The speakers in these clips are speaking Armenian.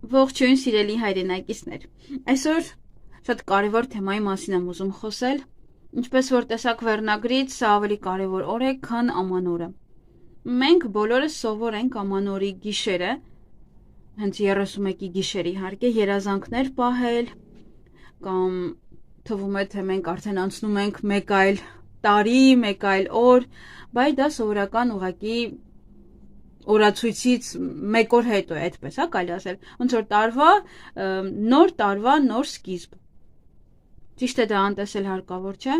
Ողջույն սիրելի հայրենակիցներ, այսօր շատ կարևոր թեմայի մասին եմ ուզում խոսել, ինչպես որ տեսակ վերնագրից, սա ավելի կարևոր օր է, քան ամանորը։ Մենք բոլորս սովոր ենք ամանորի գիշերը, հենց 31-ի գիշեր իհարկե, երազանքներ պահել, կամ թվում է, թե մենք արդեն անցնում ենք մեկ այլ տարի, մեկ այլ օր, բայց դա սովորական ուղղակի օրացույցից մեկ օր հետո է, այդպես է կարելի ասել, ոնց որ նոր տարվա նոր սկիզբ։ Ճիշտ է, դա անտեսել հարկավոր չէ,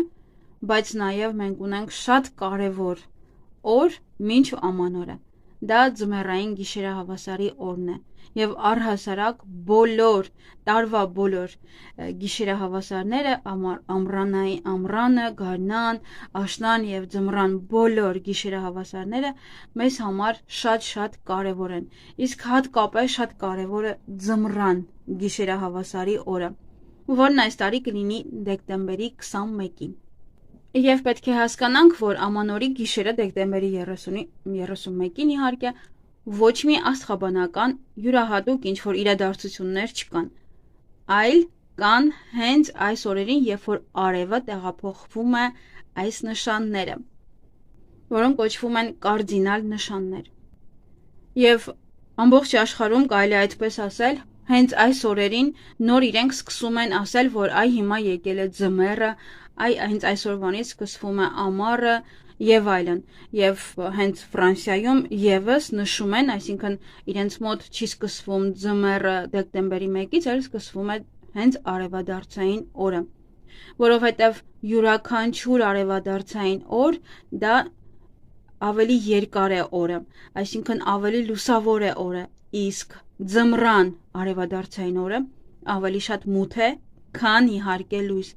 բայց նաև մենք ունենք շատ կարևոր օր մինչ ամանորը։ Դա ձմեռային գիշերահավասարի օրն է, եւ առհասարակ տարվա բոլոր գիշերահավասարները, ամռանը, գարնան, աշնան եւ ձմռան բոլոր գիշերահավասարները մեզ համար շատ կարևոր են։ Իսկ հատկապես շատ կարևորը ձմռան գիշերահավասարի օրը, որն այս տարի կլինի դեկտեմբերի 21-ին։ Եվ պետք է հասկանանք, որ ամանորի գիշերը դեկտեմբերի 31-ին իհարկե ոչ մի աստղաբանական յուրահատուկ ինչ-որ իրադարձություններ չկան, այլ կան հենց այս օրերին, երբ որ արևը տեղափոխվում է այս նշանները, որոնք կոչվում են կարդինալ նշաններ։ Եվ ամբողջ աշխարհում կարելի է այդպես ասել, հենց այս օրերին նոր իրենք սկսում են ասել, որ այ հիմա եկել է ձմեռը, հենց այսօրվանից սկսվում է ամառը եւ այլն, եւ հենց Ֆրանսիայում եւս նշում են, այսինքն իրենց մոտ չի սկսվում ձմեռը դեկտեմբերի 1-ից, այլ սկսվում է հենց արևադարձային օրը, որովհետեւ յուրաքանչյուր արևադարձային օր դա ավելի երկար է օրը, այսինքն ավելի լուսավոր է օրը, իսկ ձմռան արևադարձային օրը ավելի շատ մութ է, քան իհարկե լույս,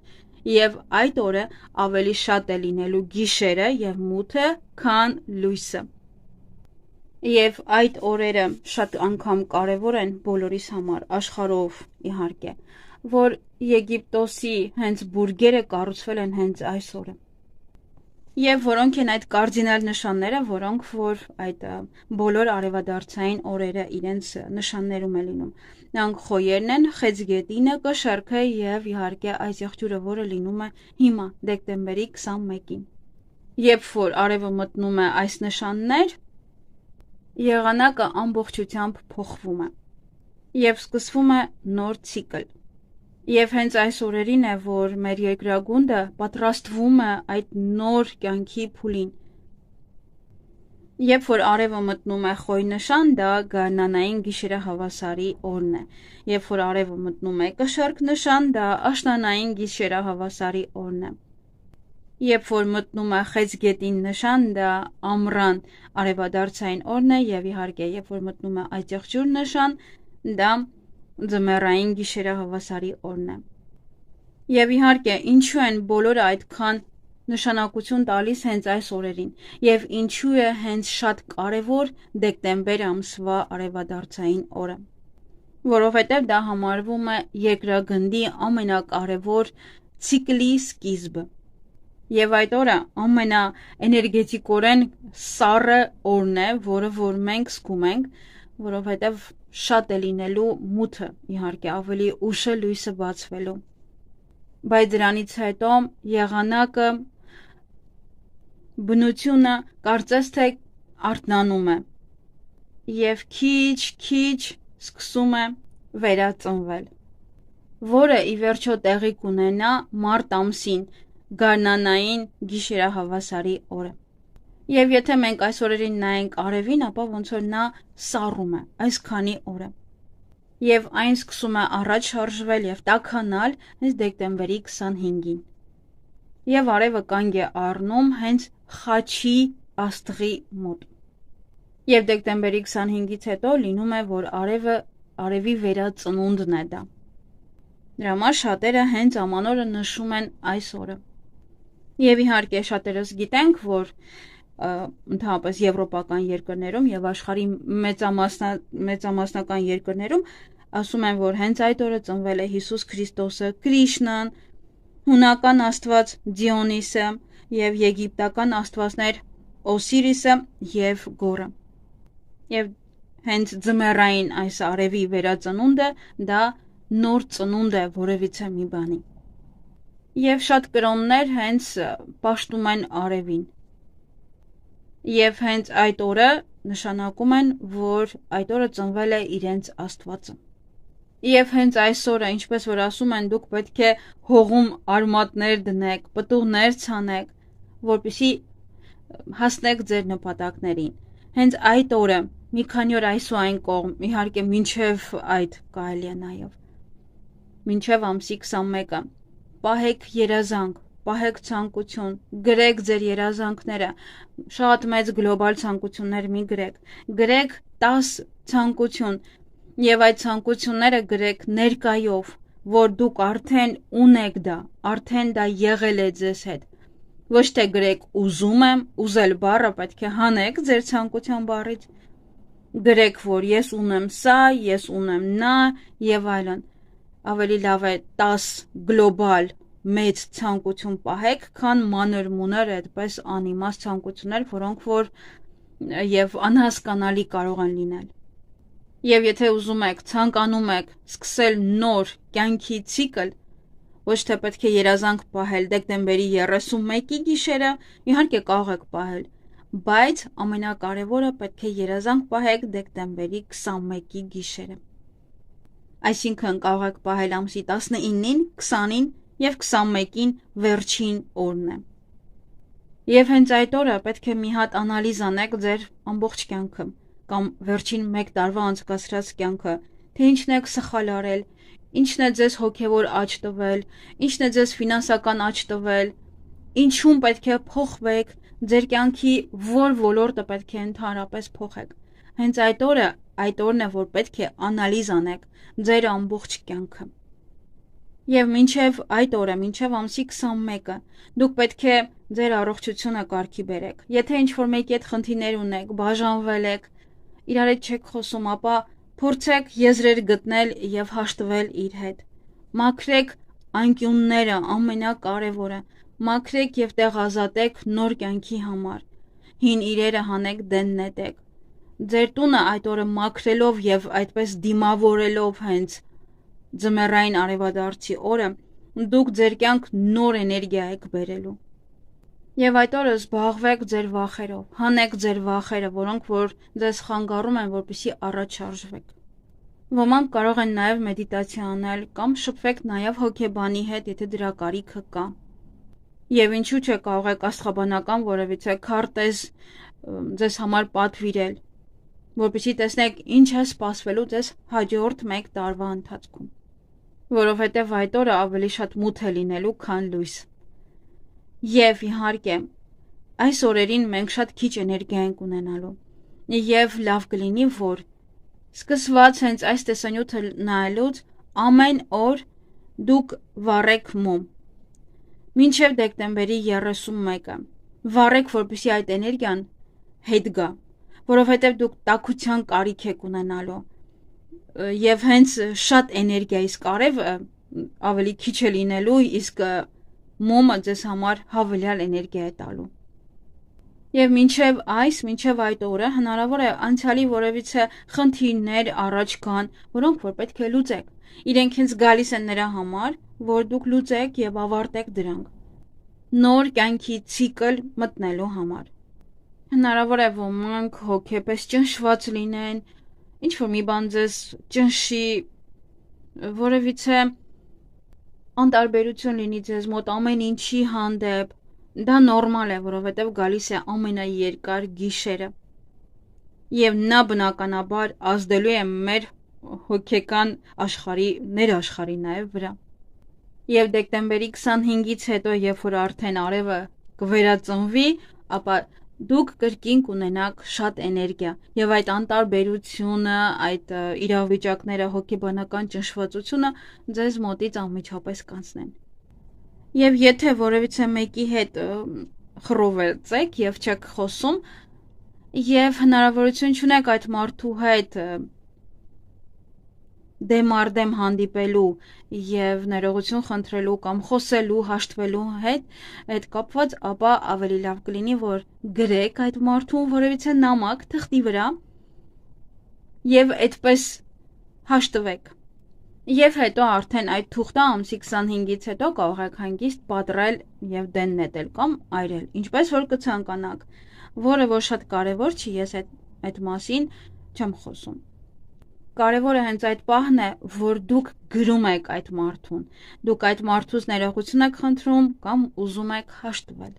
եւ այդ օրը ավելի շատ է լինելու գիշերը եւ մութը, քան լույսը։ Եվ այդ օրերը շատ անգամ կարևոր են բոլորիս համար, աշխարհով իհարկե, որ Եգիպտոսի հենց բուրգերը կառուցվել են հենց այս օրը։ Եվ որոնք են այդ կարդինալ նշանները, որոնք որ այդ բոլոր արևադարձային օրերը իրենց նշաններում է լինում։ Նրանք խոյերն են, խեցգետինը, կշեռքը եւ իհարկե այս եղջյուրը, որը լինում է հիմա դեկտեմբերի 21-ին։ Երբ որ արևը մտնում է այս նշաններ, եղանակը ամբողջությամբ փոխվում է եւ սկսվում է նոր ցիկլ։ Եվ հենց այս օրերին է, որ մեր երկրագունդը պատրաստվում է այդ նոր կյանքի փուլին։ Երբ որ արևը մտնում է խոյ նշան, դա գարնանային գիշերահավասարի օրն է։ Երբ որ արևը մտնում է կշեռք նշան, դա աշնանային գիշերահավասարի օրն է։ Երբ որ մտնում է խեցգետին նշան, դա ամռան արևադարձային օրն է, եւ իհարկե, երբ որ մտնում է այդ եղջյուր նշան, դա ձմեռային գիշերահավասարի օրն է։ Եվ իհարկե, ինչու են բոլորը այդքան նշանակություն տալիս հենց այս օրերին, եւ ինչու է հենց շատ կարևոր դեկտեմբեր ամսվա արևադարձային օրը, որովհետեւ դա համարվում է երկրագնդի ամենակարևոր ցիկլի սկիզբը։ Եվ այդ օրը ամենաէներգետիկորեն սառը օրն է, որը որ մենք զգում ենք, որովհետեւ շատ է լինելու մութը, իհարկե ավելի ուշ է լույսը բացվելու, բայց դրանից հետո եղանակը, բնությունը կարծես թե արթնանում է եւ քիչ սկսում է վերածնվել, որը ի վերջո տեղի կունենա մարտ ամսին գարնանային գիշերահավասարի օրը։ Եվ եթե մենք այս օրերին նայենք արևին, ապա ոնց որ նա սառում է այսքանի օրը։ Եվ այն սկսում է առաջ շարժվել եւ տաքանալ հենց դեկտեմբերի 25-ին։ Եվ արևը կանգ է առնում հենց խաչի աստղի մոտ։ Եվ դեկտեմբերի 25-ից հետո լինում է, որ արևի վերածնունդն է դա։ Դրա համար շատերը հենց ամանորը նշում են այս օրը։ Եվ իհարկե շատերս գիտենք, որ ընդհանրապես եվրոպական երկրներում եւ աշխարհի մեծամասնական երկրներում ասում են, որ հենց այդ օրը ծնվել է Հիսուս Քրիստոսը, Կրիշնան, հունական աստված Դիոնիսը եւ եգիպտական աստվածներ Օսիրիսը եւ Գորը։ Եվ հենց ձմեռային այս արևի վերածնունդը դա նոր ծնունդ է որևիցե մի բանի։ Եվ շատ կրոններ հենց պաշտում են արևին։ Եվ հենց այդ օրը նշանակում են, որ այդ օրը ծնվել է իրենց Աստվածը։ Եվ հենց այսօրը, ինչպես որ ասում են, դուք պետք է հողում արմատներ դնեք, պտուղներ ցանեք, որպեսզի հասնեք ձեր նպատակներին։ Հենց այդ օրը, մի քանի օր այս ու այն կողմ, իհարկե մինչև այդ կարելի է նաև, մինչև ամսի 21-ը, պահեք երազանք, պահեք ցանկություն, գրեք ձեր երազանքները, շատ մեծ գլոբալ ցանկություններ մի գրեք 10 ցանկություն, եւ այդ ցանկությունները գրեք ներկայով, որ դուք արդեն ունեք դա, արդեն դա եղել է ձեզ հետ։ Ոչ թե գրեք ուզում եմ, ուզել բառը պետք է հանեք ձեր ցանկության բառից, գրեք, որ ես ունեմ սա, ես ունեմ նա եւ այլն։ Ավելի լավ է 10 գլոբալ մեծ ցանկություն պահեք, քան մանր մունր այդպես անիմաստ ցանկություններ, որոնք որ եւ անհասկանալի կարող են լինել։ Եվ եթե ուզում եք, ցանկանում եք սկսել նոր կյանքի ցիկլ, ոչ թե պետք է երազանք պահել դեկտեմբերի 31-ի գիշերը, իհարկե կարող եք պահել, բայց ամենակարևորը պետք է երազանք պահեք դեկտեմբերի 21-ի գիշերը։ Այսինքն կարող եք պահել ամսի 19-ին, 20-ին եւ 21-ին վերջին օրն է։ Եվ հենց այդ օրը պետք է մի հատ անալիզ անեք ձեր ամբողջ կյանքը կամ վերջին 1 տարվա անցկացրած կյանքը, թե ինչն եք սխալ արել, ինչն է ձեզ հոգևոր աճ տվել, ինչն է ձեզ ֆինանսական աճ տվել, ինչում պետք է փոխվեք, ձեր կյանքի որ ոլորտը պետք է ընդհանրապես փոխեք։ Հենց այդ օրն է, որ պետք է անալիզ անեք ձեր ամբողջ կյանքը։ Եվ մինչև այդ օրը, մինչև ամսի 21-ը, դուք պետք է ձեր առողջությունը կարգի բերեք։ Եթե ինչ-որ մեկի հետ խնդիրներ ունեք, բաժանվել եք, իրար հետ չեք խոսում, ապա փորձեք եզրեր գտնել եւ հաշտվել իր հետ։ Մաքրեք անկյունները, ամենակարևորը, մաքրեք եւ տեղազատեք նոր կյանքի համար։ Հին իրերը հանեք, դեն նետեք։ Ձեր տունը այդ օրը մաքրելով եւ այդպես դիմավորելով հենց ձմեռային արևադարձի օրը, դուք ձեր կյանք նոր էներգիա եք բերելու։ Եվ այդ օրը զբաղվեք ձեր վախերով, հանեք ձեր վախերը, որոնք որ ձեզ խանգարում են, որպեսզի առաջ շարժվեք։ Ոմանք կարող են նաև մեդիտացիա անել կամ շփվեք նաև հոգեբանի հետ, եթե դրա կարիքը կա։ Եվ ինչու՞ չէ, կարող եք աստղաբանական որևիցե քարտեզ ձեզ համար պատվիրել, որպեսզի տեսնեք ինչ է սպասվելու ձեզ հաջորդ 1 տարվա ընթացքում, որովհետև այդ օրը ավելի շատ մութ է լինելու, քան լույս։ Եվ իհարկե, այս օրերին մենք շատ քիչ էներգիա ենք ունենալու, եւ լավ կլինի, որ սկսված հենց այս տեսանյութը նայելուց ամեն օր դուք վառեք մոմ։ Մինչև դեկտեմբերի 31-ը վառեք, որպեսզի այդ էներգիան հետ գա, որովհետև դուք տաքության կարիք եք ունենալու, եւ հենց շատ էներգիա, իսկ արևը ավելի քիչ է լինելու, իսկ մոմը ձեզ համար հավելյալ էներգիա է տալու։ Եվ մինչև այդ օրը հնարավոր է անցյալի որևիցե խնդիրներ առաջ գան, որոնք որ պետք է լուծեք։ Իրենք հենց գալիս են նրա համար, որ դուք լուծեք եւ ավարտեք դրանք։ Նոր կյանքի ցիկլ մտնելու համար։ Հնարավոր է ոմանք հոգեպես ճնշված լինեն, ինչ որ մի բան ձեզ ճնշի, որևիցե անտարբերություն լինի ձեզ մոտ ամեն ինչի հանդեպ։ Դա նորմալ է, որովհետև գալիս է ամենաերկար գիշերը։ Եվ նա բնականաբար ազդելու է մեր հոգեկան աշխարհի, ներաշխարհի նաև վրա։ Եվ դեկտեմբերի 25-ից հետո, երբ որ արդեն արևը կվերածնվի, ապա դուք կրկին կունենաք շատ էներգիա, եւ այդ անտարբերությունը, այդ իրավիճակները, հոգեբանական ճնշվածությունը ձեզ մոտից անմիջապես կանցնեն։ Եվ եթե որևիցե մեկի հետ խռովեցեք եւ չեք խոսում, եւ հնարավորություն չունեք այդ մարդու հետ դեմարդեմ հանդիպելու եւ ներողություն խնդրելու կամ խոսելու, հաշտվելու հետ կապված, ապա ավելի լավ կլինի, որ գրեք այդ մարդուն որևիցե նամակ թղթի վրա եւ այդպես հաշտվեք։ Եվ հետո արդեն այդ թուղթը ամսի 25-ից հետո կարող եք հանգիստ պատռել եւ դեն նետել կամ այրել, ինչպես որ կցանկանաք, որը որ շատ կարեւոր չի, ես այդ մասին չեմ խոսում։ Կարևորը հենց այդ պահն է, որ դուք գրում եք այդ մարդուն, դուք այդ մարդուց ներողություն եք խնդրում կամ ուզում եք հաշտվել։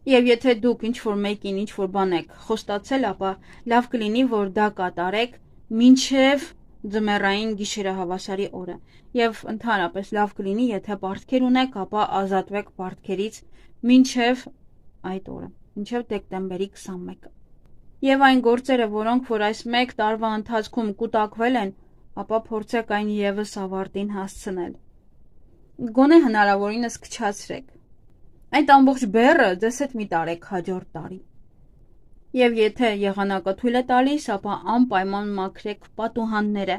Եվ եթե դուք ինչ-որ մեկին ինչ-որ բան եք խոստացել, ապա լավ կլինի, որ դա կատարեք մինչև ձմեռային գիշերահավասարի օրը, եւ ընդհանրապես լավ կլինի, եթե պարտքեր ունեք, ապա ազատվեք պարտքերից մինչև այդ օրը, մինչև դեկտեմբերի 21-ը։ Եվ այն գործերը, որոնք որ այս 1 տարվա ընթացքում կուտակվել են, ապա փորձեք այն եւս ավարտին հասցնել։ Գոնե հնարավորինս քչացրեք։ Այդ ամբողջ բեռը ձեզ հետ մի տարեք հաջորդ տարի։ Եվ եթե եղանակը թույլ է տալիս, ապա անպայման մաքրեք պատուհանները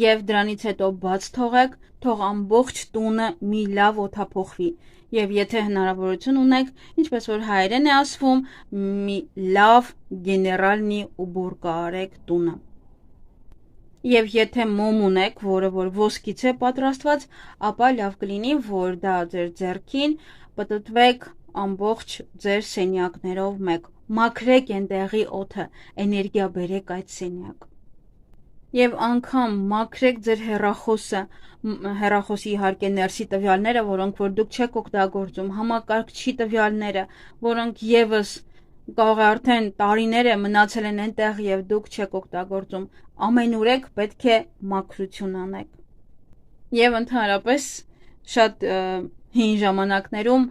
եւ դրանից հետո բաց թողեք, թող ամբողջ տունը մի լավ օդափոխվի։ Եվ եթե հնարավորություն ունեք, ինչպես որ հայերեն է ասվում, մի լավ գեներալնի ուբորկա արեք տունը։ Եվ եթե մոմ ունեք, որը որ ոսկից է պատրաստված, ապա լավ կլինի, որ դա ձեր ձեռքին պտտվեք ամբողջ ձեր սենյակներով մեկ, մաքրեք այնտեղի օդը, էներգիա բերեք այդ սենյակ։ Եվ անգամ մաքրեք ձեր հեռախոսի իհարկե ներսի տվյալները, որոնք որ դուք չեք օգտագործում, համակարգչի տվյալները, որոնք եւս կարող է արդեն տարիներ է մնացել են այնտեղ եւ դուք չեք օգտագործում, ամենուրեք պետք է մաքրություն անեք։ Եվ ընդհանրապես շատ հին ժամանակներում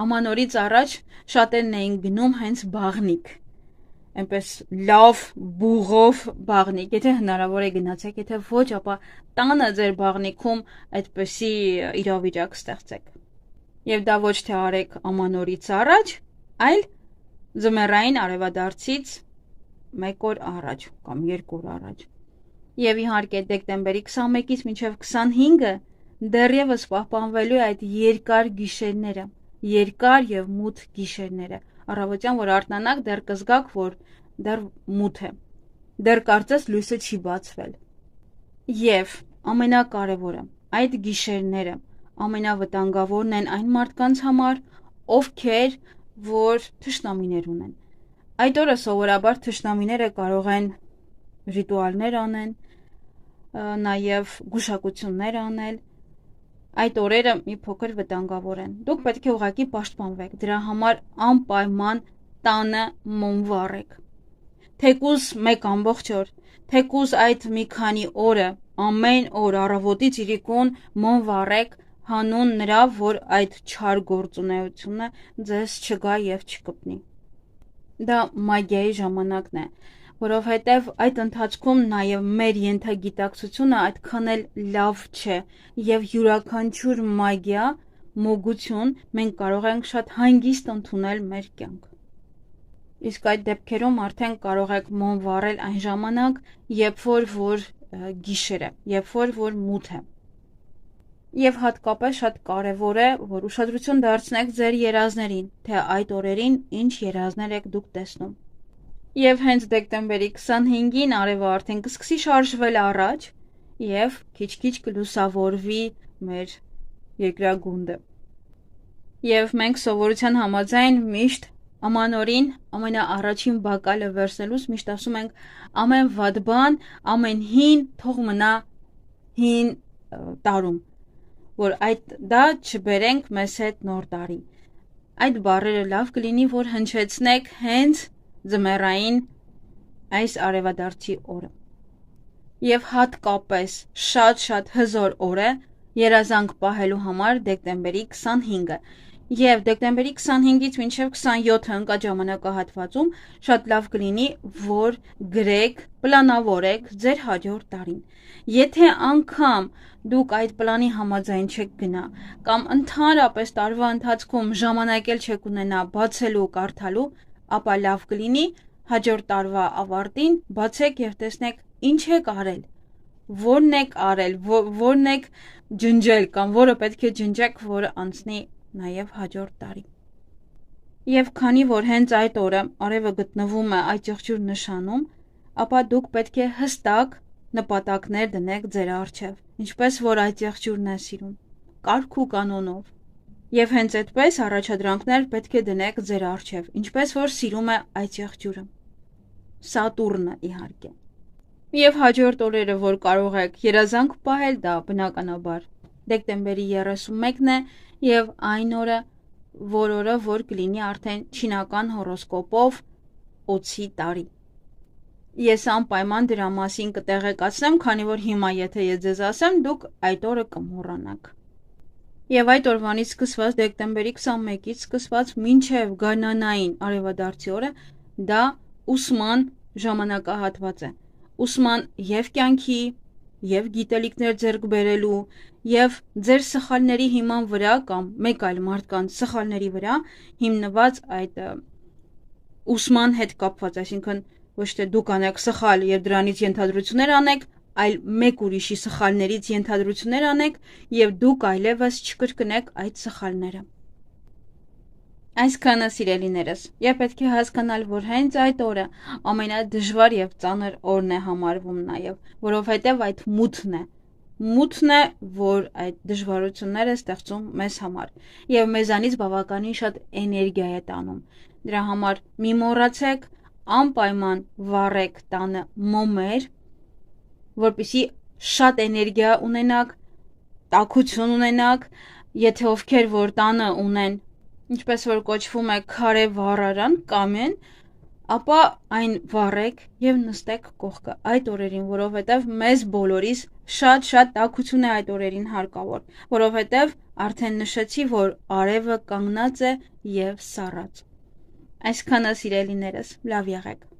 ամանորից առաջ շատերն էին գնում հենց բաղնիկ, այնպես լավ բուղով բաղնիկ, եթե հնարավոր է գնացեք, եթե ոչ, ապա տանը ձեր բաղնիքում այդպեսի իրավիճակ ստեղծեք։ Եվ դա ոչ թե արեք ամանորից առաջ, այլ ձմեռային արևադարձից 1 օր առաջ կամ 2 օր առաջ։ Եվ իհարկե դեկտեմբերի 21-ից մինչև 25-ը դեռևս պահպանվելու է այդ երկար գիշերները, երկար եւ մութ գիշերները, առավոտյան որ արթնանաք դեռ կզգաք, որ դեռ մութ է, դեռ կարծես լույսը չի բացվել։ Եվ ամենակարևորը, այդ գիշերները ամենավտանգավորն են այն մարդկանց համար, ովքեր որ թշնամիներ ունեն։ Այդ օրը սովորաբար թշնամիները կարող են ռիտուալներ անեն, նաև գուշակություններ անել։ Այդ օրերը մի փոքր վտանգավոր են։ Դուք պետք է ուղղակի պաշտպանվեք, դրա համար անպայման տանը մոմ վառեք։ Թեկուզ 1 ամբողջ օր, թեկուզ այդ մի քանի օրը, ամեն օր առավոտից իրիկուն մոմ վառեք, հանուն նրա, որ այդ չար գործունեությունը ձեզ չգա եւ չկպնի։ Դա մագիայի ժամանակն է, որովհետև այդ ընթացքում նաև մեր ենթագիտակցությունը այդքան էլ լավ չէ եւ յուրաքանչյուր մագիա, մոգություն մենք կարող ենք շատ հանգիստ ընդունել մեր կյանք։ Իսկ այդ դեպքերում արդեն կարող եք մոմ վառել այն ժամանակ, երբ որ գիշեր է, երբ որ մութ է։ Եվ հատկապես շատ կարևոր է, որ ուշադրություն դարձնեք ձեր երազներին, թե այդ օրերին ինչ երազներ եք դուք տեսնում։ Եվ հենց դեկտեմբերի 25-ին արևը արդեն կսկսի շարժվել առաջ եւ քիչ-քիչ կլուսավորվի մեր երկրագունդը։ Եվ մենք սովորության համաձայն միշտ ամանորին ամենաառաջին բակալը վերցնելուց միշտ ասում ենք ամեն վատ բան, ամեն հին թող մնա հին տարում, որ դա չբերենք մեզ հետ նոր տարի։ Այդ բառերը լավ կլինի, որ հնչեցնեք հենց ձմեռային այս արևադարձի օրը։ Եվ հատկապես շատ հզոր օր է երազանք պահելու համար դեկտեմբերի 25-ը։ Եվ դեկտեմբերի 25-ից մինչև 27-ը ընկա ժամանակահատվածում շատ լավ կլինի, որ գրեք, պլանավորեք ձեր հաջորդ տարին։ Եթե անգամ դուք այդ պլանի համաձայն չեք գնա, կամ ընդհանրապես տարվա ընթացքում ժամանակ էլ չեք ունենա բացելու, կարդալու, ապա լավ կլինի հաջորդ տարվա ավարտին բացեք եւ տեսնեք ինչ եք արել, որն եք արել, որն եք ջնջել կամ որը պետք է ջնջեք, որը անցնի նաեւ հաջորդ տարի։ Եվ քանի որ հենց այդ օրը արևը գտնվում է այդ եղջյուր նշանում, ապա դուք պետք է հստակ նպատակներ դնեք ձեր առջև, ինչպես որ այդ եղջյուրն է սիրում, կարգ ու կանոնով։ Եվ հենց այդպես առաջադրանքներ պետք է դնեք ձեր առջև, ինչպես որ սիրում է այդ եղջյուրը։ Սատուրնը իհարկե։ Եվ հաջորդ օրերը, որ կարող եք երազանք պահել, դա բնականաբար դեկտեմբերի 31-ն է եւ այն օրը, որ կլինի արդեն չինական հորոսկոպով օձի տարի։ Ես անպայման դրա մասին կտեղեկացնեմ, քանի որ հիմա եթե ես ձեզ ասեմ, դուք այդ օրը կմոռանաք։ Եվ այդ օրվանից սկսված դեկտեմբերի 21-ից սկսված մինչև գարնանային արևադարձի օրը դա ուսման ժամանակահատված է։ Ուսման եւ կյանքի, եւ գիտելիքներ ձեռք բերելու, եւ ձեր սխալների հիման վրա կամ մեկ այլ մարդկանց սխալների վրա հիմնված այդ ուսման հետ կապված, այսինքն ոչ թե դուք անեք սխալ եւ դրանից ենթադրություններ անեք, այլ մեկ ուրիշի սխալներից ենթադրություններ անեք եւ դուք այլևս չկրկնեք այդ սխալները։ Այսքանը սիրելիներս, եւ պետք է հասկանալ, որ հենց այդ օրը ամենադժվար եւ ծանր օրն է համարվում նաեւ, որովհետեւ այդ մութն է, որ այդ դժվարությունները ստեղծում մեզ համար եւ մեզանից բավականին շատ էներգիա է տանում։ Դրա համար մի մոռացեք, անպայման վառեք տանը մոմեր, որպեսզի շատ էներգիա ունենաք, տաքություն ունենաք, եթե ովքեր որ տանը ունեն, ինչպես որ կոչվում է քարե վառարան, կամեն, ապա այն վառեք եւ նստեք կողքը այդ օրերին, որովհետեւ մեզ բոլորիս շատ տաքություն է այդ օրերին հարկավոր, որովհետեւ արդեն նշեցի, որ արևը կանգնած է եւ սառած։ Այսքանը սիրելիներս, լավ եղեք։